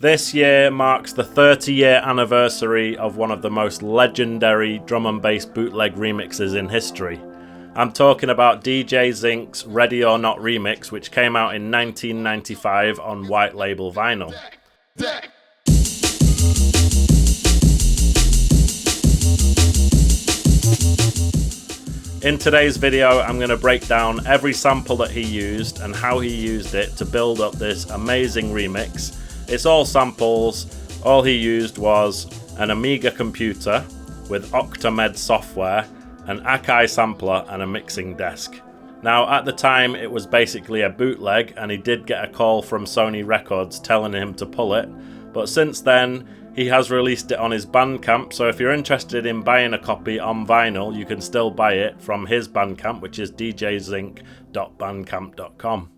This year marks the 30-year anniversary of one of the most legendary drum and bass bootleg remixes in history. I'm talking about DJ Zinc's Ready or Not remix, which came out in 1995 on white label vinyl. In today's video, I'm going to break down every sample that he used and how he used it to build up this amazing remix. It's all samples. All he used was an Amiga computer with Octamed software, an Akai sampler and a mixing desk. Now at the time it was basically a bootleg, and he did get a call from Sony Records telling him to pull it, but since then he has released it on his Bandcamp, so if you're interested in buying a copy on vinyl you can still buy it from his Bandcamp, which is djzinc.bandcamp.com.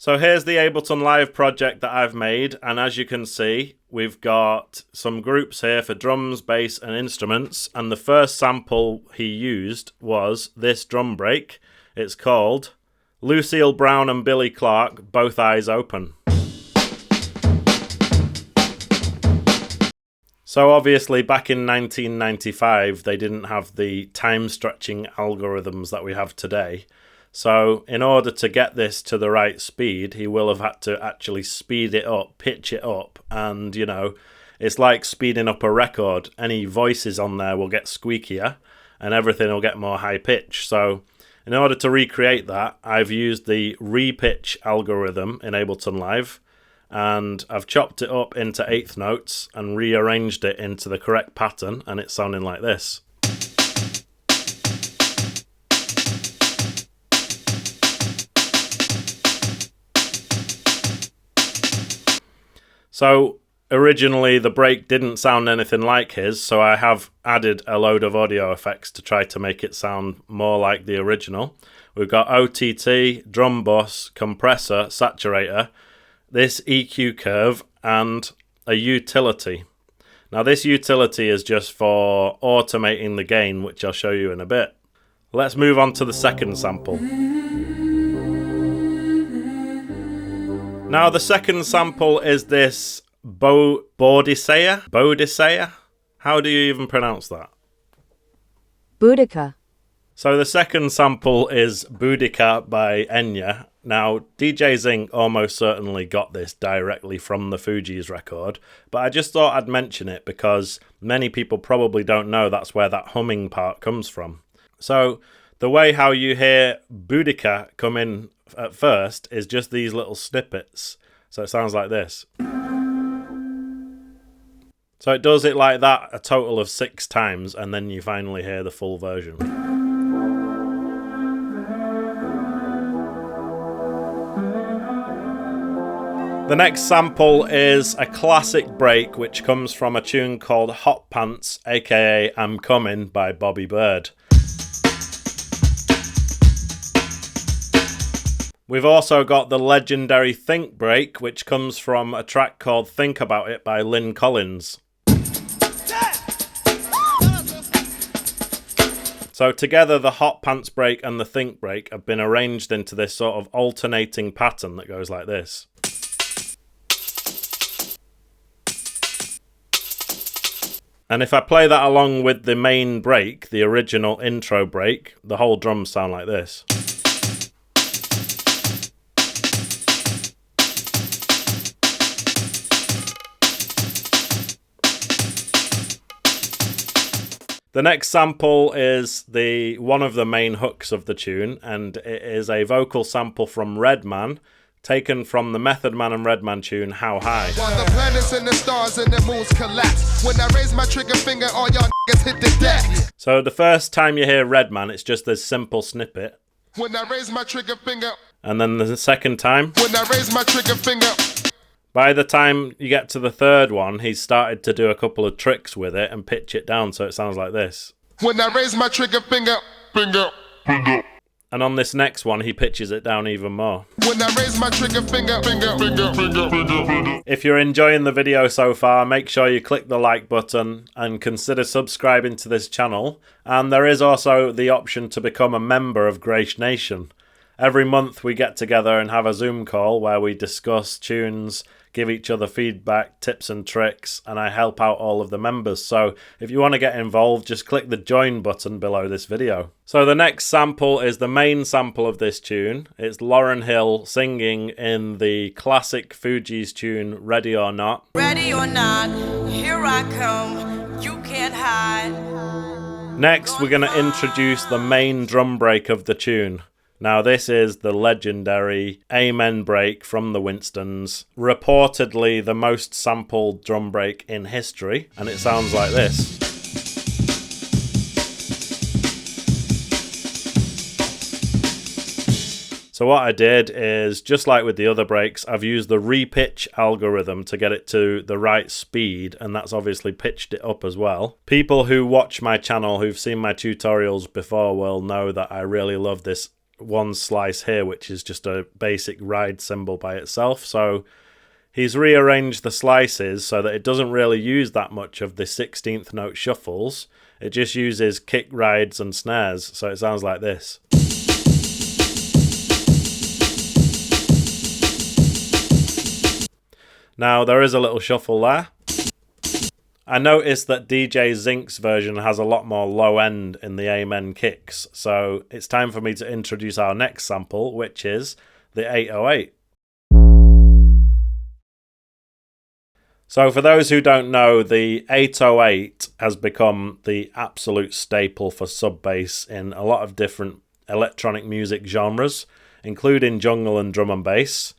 So here's the Ableton Live project that I've made, and as you can see, we've got some groups here for drums, bass and instruments, and the first sample he used was this drum break. It's called Lucille Brown and Billy Clark, Both Eyes Open. So obviously back in 1995 they didn't have the time stretching algorithms that we have today. So in order to get this to the right speed, he will have had to actually speed it up, pitch it up, and you know, it's like speeding up a record. Any voices on there will get squeakier and everything will get more high pitch. So in order to recreate that, I've used the repitch algorithm in Ableton Live, and I've chopped it up into eighth notes and rearranged it into the correct pattern, and it's sounding like this. So originally the break didn't sound anything like his, so I have added a load of audio effects to try to make it sound more like the original. We've got OTT, drum bus, compressor, saturator, this EQ curve and a utility. Now this utility is just for automating the gain, which I'll show you in a bit. Let's move on to the second sample. Now the second sample is this Bodicea? How do you even pronounce that? Boudica. So the second sample is Boudica by Enya. Now DJ Zinc almost certainly got this directly from the Fugees record, but I just thought I'd mention it because many people probably don't know that's where that humming part comes from. So the way how you hear Boudica come in at first is just these little snippets. So it sounds like this. So it does it like that a total of 6 times, and then you finally hear the full version. The next sample is a classic break which comes from a tune called Hot Pants, aka I'm Coming by Bobby Bird. We've also got the legendary Think break, which comes from a track called Think About It by Lynn Collins. So together the Hot Pants break and the Think break have been arranged into this sort of alternating pattern that goes like this. And if I play that along with the main break, the original intro break, the whole drums sound like this. The next sample is one of the main hooks of the tune, and it is a vocal sample from Redman, taken from the Method Man and Redman tune How High. While the planets and the stars and the moons collapse, when I raise my trigger finger, all y'all niggas hit the deck. So the first time you hear Redman, it's just this simple snippet. When I raise my trigger finger. And then the second time. When I raise my trigger finger. By the time you get to the third one, he's started to do a couple of tricks with it and pitch it down so it sounds like this. When I raise my trigger finger, finger, finger. And on this next one, he pitches it down even more. When I raise my trigger finger, finger, finger, finger, finger, finger. If you're enjoying the video so far, make sure you click the like button and consider subscribing to this channel. And there is also the option to become a member of Graish Nation. Every month we get together and have a Zoom call where we discuss tunes, give each other feedback, tips and tricks, and I help out all of the members. So if you want to get involved, just click the join button below this video. So the next sample is the main sample of this tune. It's Lauryn Hill singing in the classic Fugees tune, Ready or Not. Ready or not, here I come, you can't hide. Next, we're going to introduce the main drum break of the tune. Now, this is the legendary Amen break from the Winstons, reportedly the most sampled drum break in history, and it sounds like this. So what I did is, just like with the other breaks, I've used the repitch algorithm to get it to the right speed, and that's obviously pitched it up as well. People who watch my channel, who've seen my tutorials before, will know that I really love this one slice here, which is just a basic ride cymbal by itself. So he's rearranged the slices so that it doesn't really use that much of the 16th note shuffles. It just uses kick rides and snares, so it sounds like this. Now there is a little shuffle there. I noticed that DJ Zinc's version has a lot more low end in the Amen kicks, so it's time for me to introduce our next sample, which is the 808. So for those who don't know, the 808 has become the absolute staple for sub bass in a lot of different electronic music genres, including jungle and drum and bass.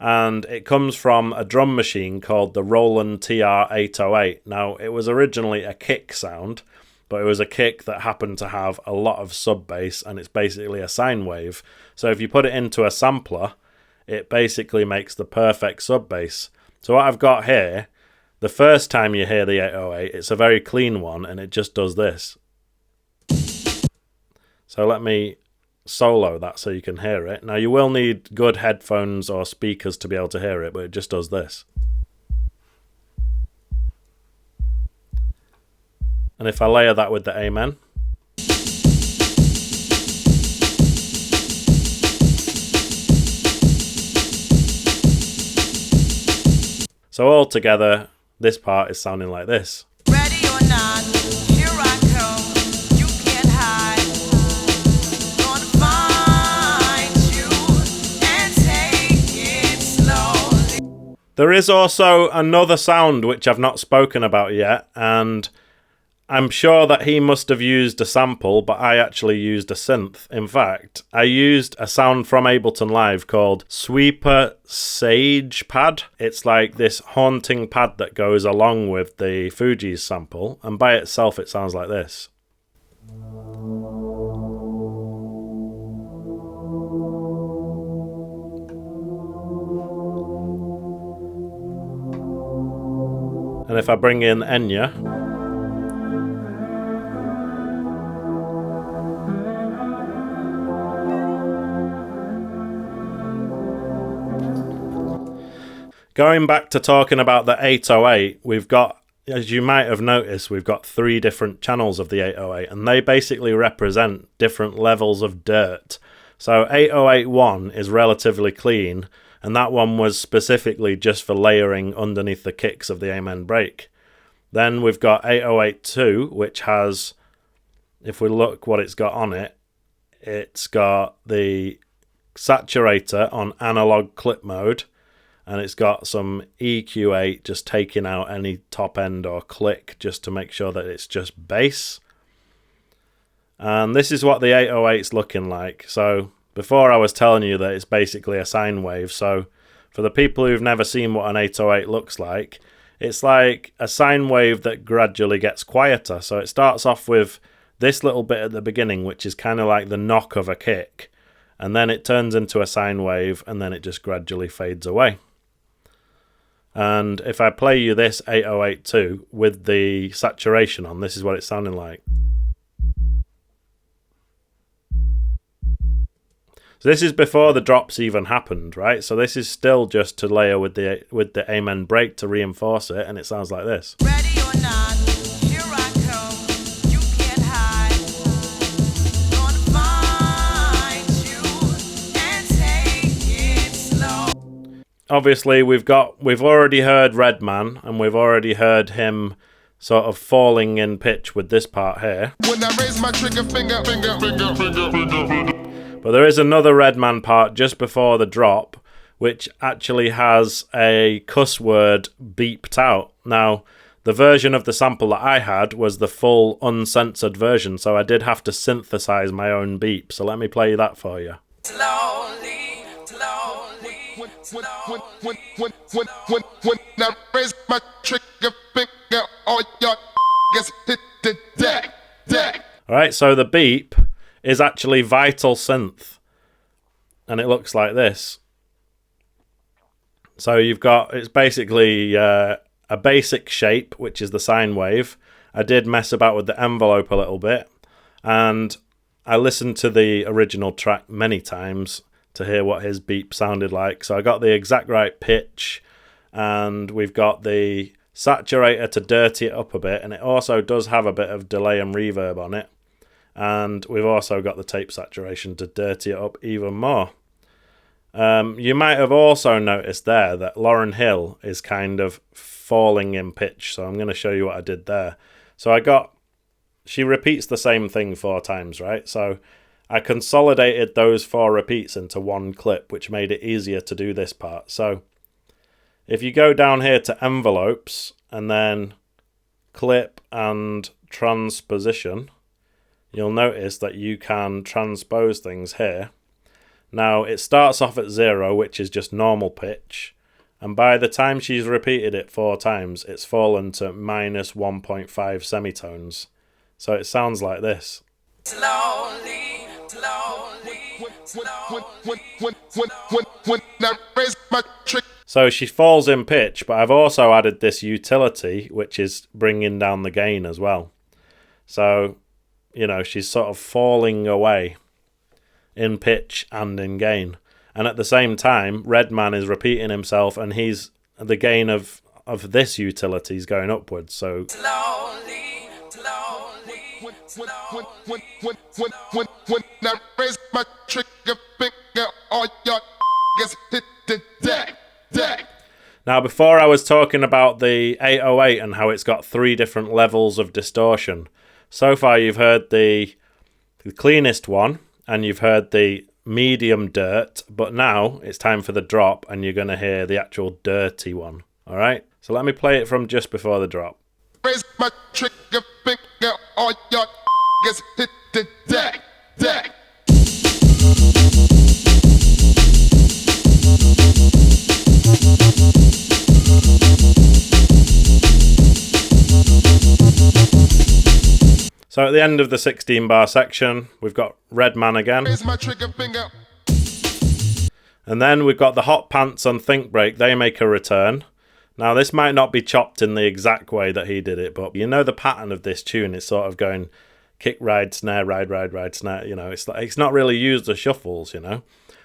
And it comes from a drum machine called the Roland TR-808. Now, it was originally a kick sound, but it was a kick that happened to have a lot of sub bass, and it's basically a sine wave. So if you put it into a sampler, it basically makes the perfect sub bass. So what I've got here, the first time you hear the 808, it's a very clean one, and it just does this. So let me solo that so you can hear it. Now you will need good headphones or speakers to be able to hear it, but it just does this. And if I layer that with the Amen, so all together this part is sounding like this. Ready or not, here I come, you can't hide. Gonna find you and take it slowly. There is also another sound which I've not spoken about yet, and I'm sure that he must have used a sample, but I actually used a synth. In fact, I used a sound from Ableton Live called Sweeper Sage Pad. It's like this haunting pad that goes along with the Fugees sample, and by itself it sounds like this. And if I bring in Enya, going back to talking about the 808, we've got, as you might have noticed, we've got 3 different channels of the 808, and they basically represent different levels of dirt. So 808.1 is relatively clean, and that one was specifically just for layering underneath the kicks of the Amen break. Then we've got 808.2, which has, if we look what it's got on it, it's got the saturator on analog clip mode, and it's got some EQ8 just taking out any top end or click just to make sure that it's just bass. And this is what the 808's looking like. So before I was telling you that it's basically a sine wave, so for the people who've never seen what an 808 looks like, it's like a sine wave that gradually gets quieter. So it starts off with this little bit at the beginning, which is kind of like the knock of a kick, and then it turns into a sine wave, and then it just gradually fades away. And if I play you this 808.2 with the saturation on, this is what it's sounding like. So this is before the drops even happened, right? So this is still just to layer with the Amen break to reinforce it, and it sounds like this. Ready or not, here I come, you can't hide. Gonna find you and take it slow. obviously we've already heard Redman, and we've already heard him sort of falling in pitch with this part here. When I raise my trigger finger. But there is another Redman part just before the drop, which actually has a cuss word beeped out. Now, the version of the sample that I had was the full uncensored version, so I did have to synthesize my own beep. So let me play that for you. Slowly, slowly, When I raise my trigger finger, all y'all niggas hit the deck. Alright, so the beep is actually Vital Synth, and it looks like this. So it's basically a basic shape, which is the sine wave. I did mess about with the envelope a little bit, and I listened to the original track many times to hear what his beep sounded like. So I got the exact right pitch, and we've got the saturator to dirty it up a bit, and it also does have a bit of delay and reverb on it. And we've also got the tape saturation to dirty it up even more. You might have also noticed there that Lauryn Hill is kind of falling in pitch, so I'm going to show you what I did there. So she repeats the same thing 4 times, right? So I consolidated those 4 repeats into one clip, which made it easier to do this part. So if you go down here to envelopes and then clip and transposition, you'll notice that you can transpose things here. Now, it starts off at 0, which is just normal pitch, and by the time she's repeated it 4 times, it's fallen to minus 1.5 semitones. So it sounds like this. slowly, slowly, When I raise my trigger. So she falls in pitch, but I've also added this utility, which is bringing down the gain as well. So, she's sort of falling away in pitch and in gain. And at the same time, Redman is repeating himself, and the gain of this utility is going upwards. So slowly, slowly, When I raise my trigger finger, all y'all niggas hit the deck. now, before I was talking about the 808 and how it's got 3 different levels of distortion. So far, you've heard the cleanest one, and you've heard the medium dirt, but now it's time for the drop, and you're going to hear the actual dirty one. All right? So let me play it from just before the drop. Raise my trigger finger, all y'all niggas hit the deck. So at the end of the 16-bar section, we've got Redman again. Raise my trigger finger. And then we've got the Hot Pants and Think Break. They make a return. Now, this might not be chopped in the exact way that he did it, but you know the pattern of this tune is sort of going kick, ride, snare, ride, snare. It's not really used as shuffles,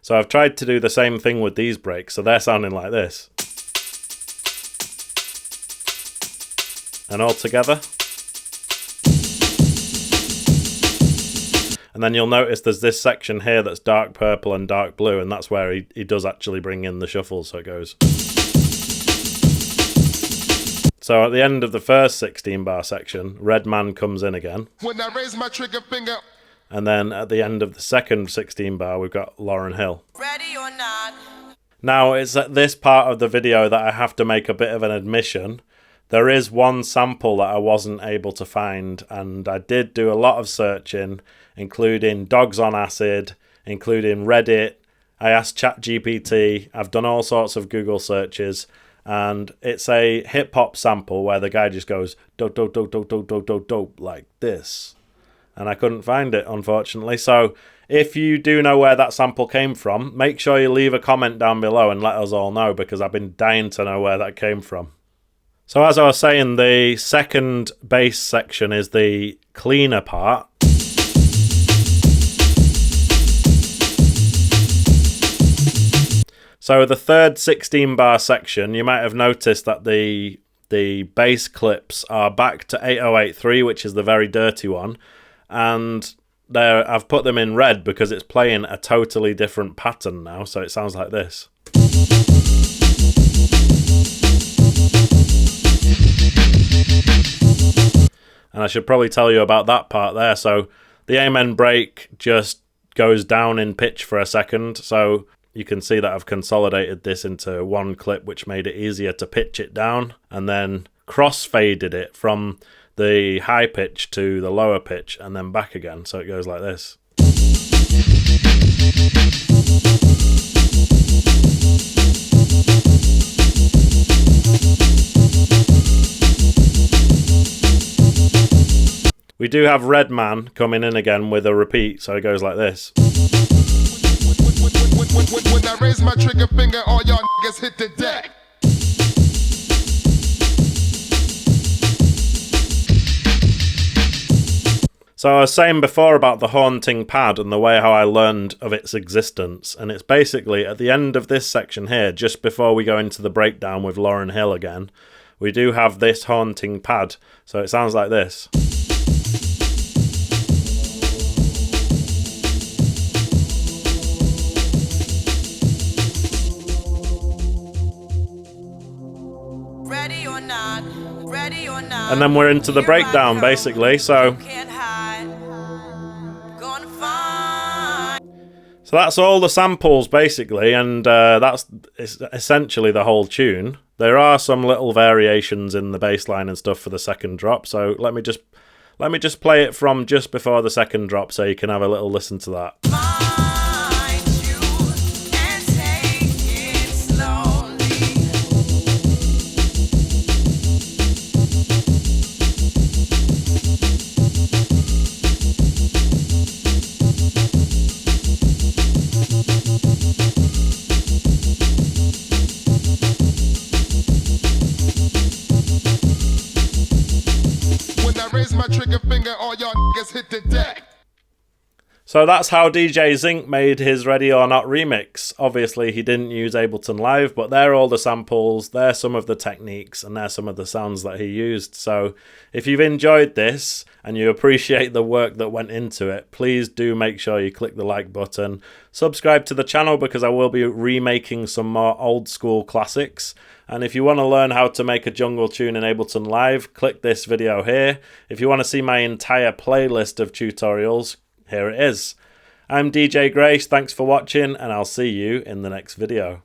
So I've tried to do the same thing with these breaks, so they're sounding like this. And all together. And then you'll notice there's this section here that's dark purple and dark blue, and that's where he does actually bring in the shuffles, so it goes. So at the end of the first 16-bar section, Redman comes in again. When I raise my trigger finger. And then at the end of the second 16-bar, we've got Lauryn Hill. ready or not. Now, it's at this part of the video that I have to make a bit of an admission. There is one sample that I wasn't able to find, and I did do a lot of searching, including Dogs on Acid, including Reddit. I asked ChatGPT. I've done all sorts of Google searches, and it's a hip-hop sample where the guy just goes dope, dope, dope, dope, dope, dope, dope, dope, like this. And I couldn't find it, unfortunately. So if you do know where that sample came from, make sure you leave a comment down below and let us all know, because I've been dying to know where that came from. So as I was saying, the second bass section is the cleaner part. So the third 16-bar section, you might have noticed that the bass clips are back to 8083, which is the very dirty one. And I've put them in red because it's playing a totally different pattern now, so it sounds like this. I should probably tell you about that part there. So the amen break just goes down in pitch for a second. So you can see that I've consolidated this into one clip, which made it easier to pitch it down, and then cross-faded it from the high pitch to the lower pitch and then back again. So it goes like this. We do have Redman coming in again with a repeat, so it goes like this. When I raise my trigger finger, all y'all niggas hit the deck. So I was saying before about the haunting pad and the way how I learned of its existence, and it's basically at the end of this section here, just before we go into the breakdown with Lauryn Hill again, we do have this haunting pad. So it sounds like this. Ready or not, ready or not. And then we're into the Here I breakdown come. basically. So You can't hide. Gonna find. So that's all the samples basically, and that's essentially the whole tune. There are some little variations in the bass line and stuff for the second drop. So let me just play it from just before the second drop, so you can have a little listen to that. Find you and take it slowly. When I raise my trigger finger, all y'all niggas hit the deck. So that's how DJ Zinc made his Ready or Not remix. Obviously he didn't use Ableton Live, but they're all the samples, they're some of the techniques, and they're some of the sounds that he used. So if you've enjoyed this and you appreciate the work that went into it, please do make sure you click the like button. Subscribe to the channel because I will be remaking some more old school classics. And if you want to learn how to make a jungle tune in Ableton Live, click this video here. If you want to see my entire playlist of tutorials, here it is. I'm DJ Graish, thanks for watching, and I'll see you in the next video.